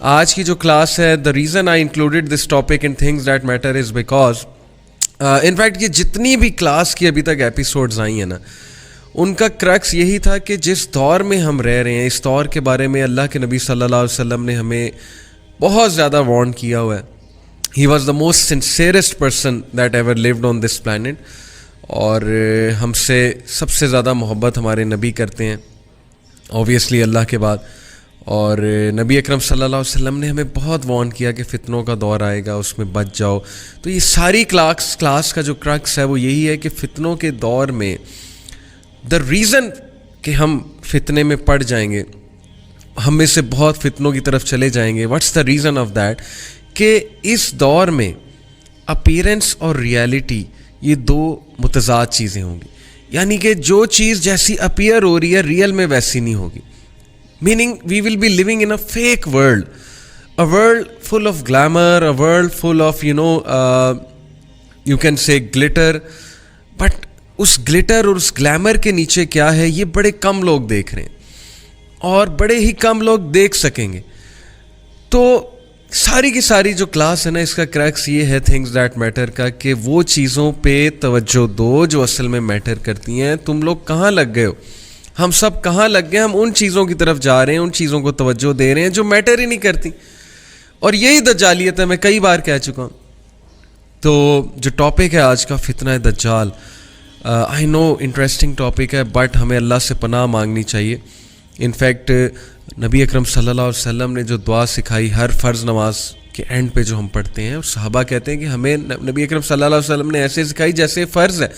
آج کی جو کلاس ہے, the reason I included this topic in things that matter is because in fact یہ جتنی بھی کلاس کی ابھی تک ایپیسوڈز آئی ہیں نا, ان کا کرکس یہی تھا کہ جس دور میں ہم رہ رہے ہیں اس دور کے بارے میں اللہ کے نبی صلی اللہ علیہ وسلم نے ہمیں بہت زیادہ وارن کیا ہوا ہے. He was the most sincerest person that ever lived on this planet, اور ہم سے سب سے زیادہ محبت ہمارے نبی کرتے ہیں اوبویسلی اللہ کے بعد. اور نبی اکرم صلی اللہ علیہ وسلم نے ہمیں بہت وارن کیا کہ فتنوں کا دور آئے گا, اس میں بچ جاؤ. تو یہ ساری کلاس کا جو کرکس ہے وہ یہی ہے کہ فتنوں کے دور میں دا ریزن کہ ہم فتنے میں پڑ جائیں گے, ہم میں سے بہت فتنوں کی طرف چلے جائیں گے, what's the reason of that, کہ اس دور میں اپیرنس اور ریالٹی یہ دو متضاد چیزیں ہوں گی. یعنی کہ جو چیز جیسی اپیئر ہو رہی ہے ریئل میں ویسی نہیں ہوگی. Meaning we will be living in a fake world, a world full of glamour, a world full of you can say glitter, but اس گلٹر اور اس گلیمر کے نیچے کیا ہے یہ بڑے کم لوگ دیکھ رہے ہیں اور بڑے ہی کم لوگ دیکھ سکیں گے. تو ساری کی ساری جو کلاس ہے نا اس کا کریکس یہ ہے تھنگز دیٹ میٹر کا, کہ وہ چیزوں پہ توجہ دو جو اصل میں میٹر کرتی ہیں. تم لوگ کہاں لگ گئے ہو, ہم سب کہاں لگ گئے, ہم ان چیزوں کی طرف جا رہے ہیں, ان چیزوں کو توجہ دے رہے ہیں جو میٹر ہی نہیں کرتی. اور یہی دجالیت ہے, میں کئی بار کہہ چکا ہوں. تو جو ٹاپک ہے آج کا فتنہ دجال, آئی نو انٹرسٹنگ ٹاپک ہے, بٹ ہمیں اللہ سے پناہ مانگنی چاہیے. انفیکٹ نبی اکرم صلی اللہ علیہ وسلم نے جو دعا سکھائی ہر فرض نماز کے اینڈ پہ جو ہم پڑھتے ہیں, صحابہ کہتے ہیں کہ ہمیں نبی اکرم صلی اللہ علیہ وسلم نے ایسے سکھائی جیسے فرض ہے.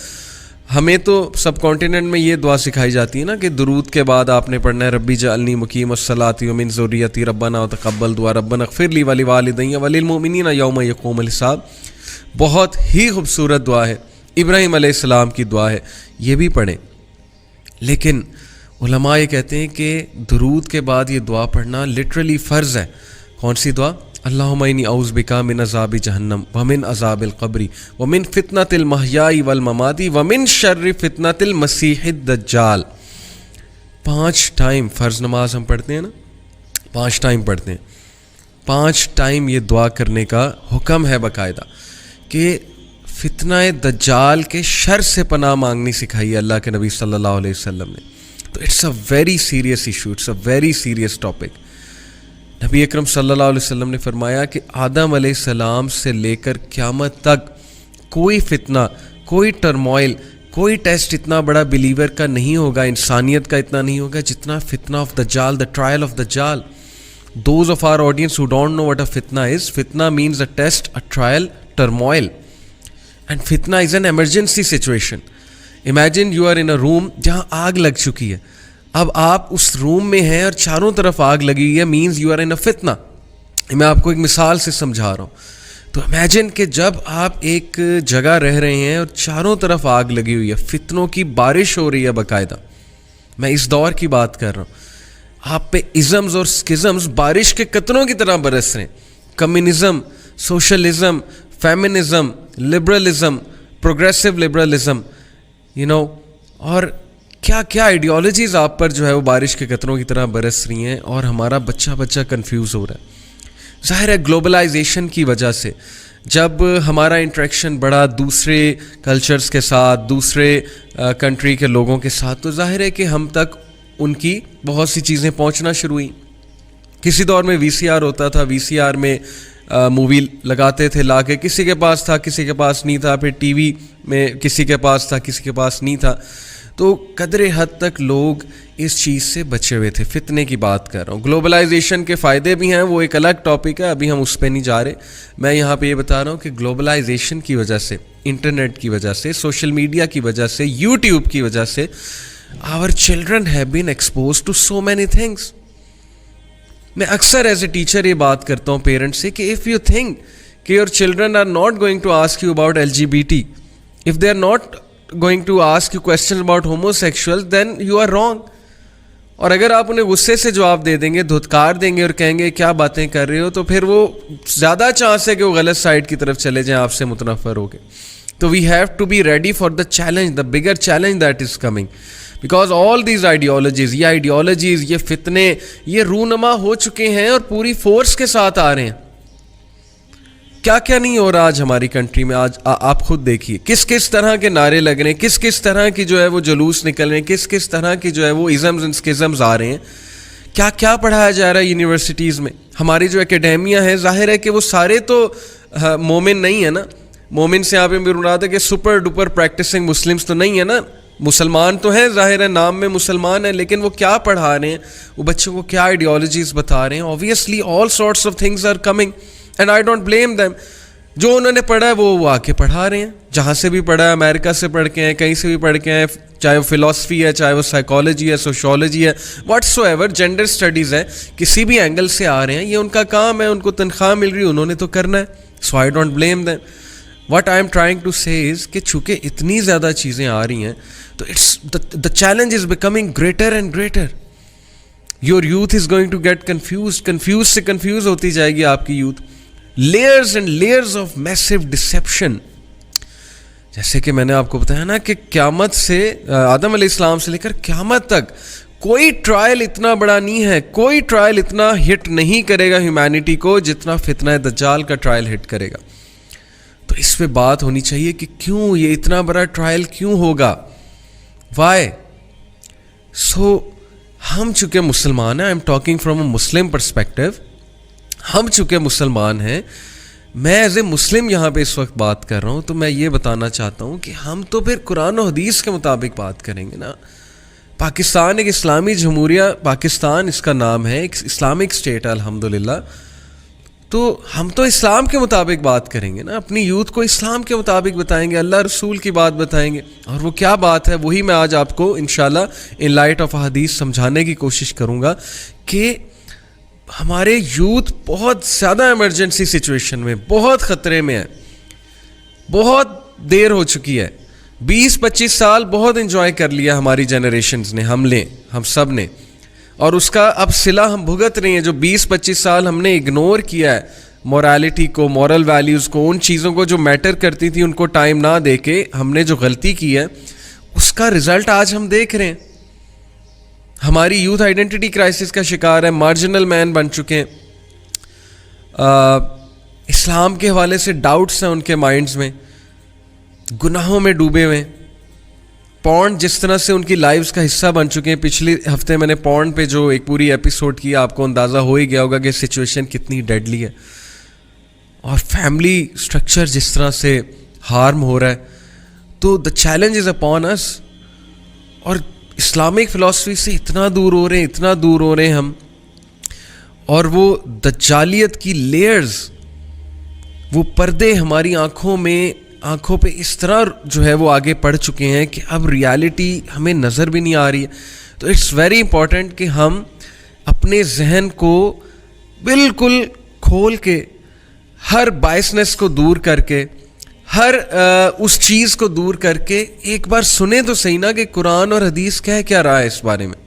ہمیں تو سب کانٹیننٹ میں یہ دعا سکھائی جاتی ہے نا کہ درود کے بعد آپ نے پڑھنا ہے ربی جعلنی مقیم الصلاۃ ومن ذریتی ربنا وتقبل دعا ربنا اغفر لی ولوالدی وللمؤمنین یوم یقوم الحساب. بہت ہی خوبصورت دعا ہے, ابراہیم علیہ السلام کی دعا ہے, یہ بھی پڑھیں. لیکن علماء یہ کہتے ہیں کہ درود کے بعد یہ دعا پڑھنا لٹرلی فرض ہے. کون سی دعا؟ اللہم انی اعوذ بک من عذاب جہنم ومن عذاب القبر ومن فتنۃ المحیاء والممات ومن شر فتنۃ المسیح الدجال. 5 ٹائم فرض نماز ہم پڑھتے ہیں نا, 5 ٹائم پڑھتے ہیں, 5 ٹائم یہ دعا کرنے کا حکم ہے باقاعدہ کہ فتنہ دجال کے شر سے پناہ مانگنی سکھائی ہے اللہ کے نبی صلی اللہ علیہ وسلم نے. تو it's a very serious issue, it's a very serious topic. نبی اکرم صلی اللہ علیہ وسلم نے فرمایا کہ آدم علیہ السلام سے لے کر قیامت تک کوئی فتنہ, کوئی ٹرموائل, کوئی ٹیسٹ اتنا بڑا بلیور کا نہیں ہوگا, انسانیت کا اتنا نہیں ہوگا جتنا فتنہ of Dajjal, the trial of Dajjal. Those of our audience who don't know what a فتنہ از, فتنہ means a test, a trial, turmoil. And فتنہ is an emergency situation. Imagine you are in a room جہاں آگ لگ چکی ہے, اب آپ اس روم میں ہیں اور چاروں طرف آگ لگی ہوئی ہے, مینز یو آر ان اے فتنہ. میں آپ کو ایک مثال سے سمجھا رہا ہوں. تو امیجن کہ جب آپ ایک جگہ رہ رہے ہیں اور چاروں طرف آگ لگی ہوئی ہے, فتنوں کی بارش ہو رہی ہے باقاعدہ. میں اس دور کی بات کر رہا ہوں. آپ پہ ازمز اور سکزمز بارش کے قطروں کی طرح برس رہے ہیں. Communism, socialism, feminism, liberalism, progressive liberalism, اور کیا کیا آئیڈیالوجیز آپ پر جو ہے وہ بارش کے قطروں کی طرح برس رہی ہیں, اور ہمارا بچہ کنفیوز ہو رہا ہے. ظاہر ہے گلوبلائزیشن کی وجہ سے جب ہمارا انٹریکشن بڑھا دوسرے کلچرز کے ساتھ, دوسرے کنٹری کے لوگوں کے ساتھ, تو ظاہر ہے کہ ہم تک ان کی بہت سی چیزیں پہنچنا شروع ہوئیں. کسی دور میں VCR ہوتا تھا, VCR میں مووی لگاتے تھے لا کے, کسی کے پاس تھا کسی کے پاس نہیں تھا, پھر ٹی وی میں کسی کے پاس تھا کسی کے پاس نہیں تھا. تو قدر حد تک لوگ اس چیز سے بچے ہوئے تھے. فتنے کی بات کر رہا ہوں. گلوبلائزیشن کے فائدے بھی ہیں, وہ ایک الگ ٹاپک ہے, ابھی ہم اس پہ نہیں جا رہے. میں یہاں پہ یہ بتا رہا ہوں کہ گلوبلائزیشن کی وجہ سے, انٹرنیٹ کی وجہ سے, سوشل میڈیا کی وجہ سے, یوٹیوب کی وجہ سے our children have been exposed to so many things. میں اکثر ایز اے ٹیچر یہ بات کرتا ہوں پیرنٹس سے کہ if you think کہ your children are not going to ask you about LGBT, if they are not going to ask you questions about homosexuals, then you are wrong. اور اگر آپ انہیں غصے سے جواب دے دیں گے, دھتکار دیں گے اور کہیں گے کیا باتیں کر رہے ہو, تو پھر وہ زیادہ چانس ہے کہ وہ غلط سائڈ کی طرف چلے جائیں, آپ سے متنفر ہو گئے. تو we have to be ready for the challenge, the bigger challenge that is coming. Because all these ideologies, یہ فتنے یہ رونما ہو چکے ہیں اور پوری فورس کے ساتھ آ رہے ہیں. کیا کیا نہیں ہو رہا آج ہماری کنٹری میں. آج آپ خود دیکھیے کس کس طرح کے نعرے لگ رہے ہیں, کس کس طرح کی جو ہے وہ جلوس نکل رہے ہیں, کس کس طرح کی جو ہے وہ ازمز اینڈ اسکزمز آ رہے ہیں. کیا کیا پڑھایا جا رہا ہے یونیورسٹیز میں. ہماری جو اکیڈیمیا ہے, ظاہر ہے کہ وہ سارے تو مومن نہیں ہیں نا. مومن سے آپ بھی مراد ہے کہ سپر ڈپر پریکٹسنگ مسلمس تو نہیں ہے نا. مسلمان تو ہیں, ظاہر ہے نام میں مسلمان ہیں, لیکن وہ کیا پڑھا رہے ہیں, وہ بچوں کو کیا آئیڈیالوجیز بتا رہے ہیں. Obviously all sorts of things are coming and I don't blame them. جو انہوں نے پڑھا ہے وہ آ کے پڑھا رہے ہیں, جہاں سے بھی پڑھا ہے, امریکہ سے پڑھ کے ہیں, کہیں سے بھی پڑھ کے ہیں, چاہے وہ فلاسفی ہے, چاہے وہ سائیکالوجی ہے, سوشیولوجی ہے, what's so ever, gender studies ہے, کسی بھی اینگل سے آ رہے ہیں, یہ ان کا کام ہے, ان کو تنخواہ مل رہی ہے, انہوں نے تو کرنا ہے. So I don't blame them. What I am trying to say is کہ چونکہ اتنی زیادہ چیزیں آ رہی ہیں تو it's the challenge is becoming greater and greater. Your youth is going to get confused سے کنفیوز ہوتی جائے گی آپ کی یوتھ. Layers and layers of mass deception. جیسے کہ میں نے آپ کو بتایا نا کہ قیامت سے, آدم علیہ السلام سے لے کر قیامت تک کوئی ٹرائل اتنا بڑا نہیں ہے, کوئی ٹرائل اتنا ہٹ نہیں کرے گا ہیومینٹی کو جتنا فتنہ دجال کا ٹرائل ہٹ کرے گا. تو اس پہ بات ہونی چاہیے کہ کیوں یہ اتنا بڑا ٹرائل کیوں ہوگا, وائی. سو ہم چونکہ مسلمان ہیں, I am talking from a Muslim perspective, ہم چونکہ مسلمان ہیں, میں ایز اے مسلم یہاں پہ اس وقت بات کر رہا ہوں, تو میں یہ بتانا چاہتا ہوں کہ ہم تو پھر قرآن و حدیث کے مطابق بات کریں گے نا. پاکستان ایک اسلامی جمہوریہ, پاکستان اس کا نام ہے, ایک اسلامک اسٹیٹ ہے الحمدللہ, تو ہم تو اسلام کے مطابق بات کریں گے نا. اپنی یوتھ کو اسلام کے مطابق بتائیں گے, اللہ رسول کی بات بتائیں گے, اور وہ کیا بات ہے وہی میں آج آپ کو انشاءاللہ ان لائٹ آف حدیث سمجھانے کی کوشش کروں گا کہ ہمارے یوتھ بہت زیادہ ایمرجنسی سچویشن میں, بہت خطرے میں ہے, بہت دیر ہو چکی ہے. 20-25 سال بہت انجوائے کر لیا ہماری جنریشنز نے, ہم سب نے, اور اس کا اب صلہ ہم بھگت رہے ہیں. جو 20-25 سال ہم نے اگنور کیا ہے مورالٹی کو, مورل ویلیوز کو, ان چیزوں کو جو میٹر کرتی تھی ان کو ٹائم نہ دے کے ہم نے جو غلطی کی ہے, اس کا رزلٹ آج ہم دیکھ رہے ہیں. ہماری یوتھ آئیڈینٹی کرائسس کا شکار ہے, مارجنل مین بن چکے ہیں, اسلام کے حوالے سے ڈاؤٹس ہیں ان کے مائنڈز میں, گناہوں میں ڈوبے ہوئے ہیں. پورن جس طرح سے ان کی لائفز کا حصہ بن چکے ہیں. پچھلے ہفتے میں نے پورن پہ جو ایک پوری ایپیسوڈ کیا, آپ کو اندازہ ہو ہی گیا ہوگا کہ سچویشن کتنی ڈیڈلی ہے, اور فیملی اسٹرکچر جس طرح سے ہارم ہو رہا ہے. تو دا چیلنج از اپون اس, اور اسلامک فلاسفی سے اتنا دور ہو رہے ہیں ہم, اور وہ دجالیت کی لیئرز, وہ پردے ہماری آنکھوں پہ اس طرح جو ہے وہ آگے پڑھ چکے ہیں کہ اب ریالٹی ہمیں نظر بھی نہیں آ رہی ہے. تو اٹس ویری امپورٹنٹ کہ ہم اپنے ذہن کو بالکل کھول کے, ہر بائسنس کو دور کر کے, ہر اس چیز کو دور کر کے ایک بار سنیں تو صحیح نا کہ قرآن اور حدیث کہہ کیا رہا ہے اس بارے میں.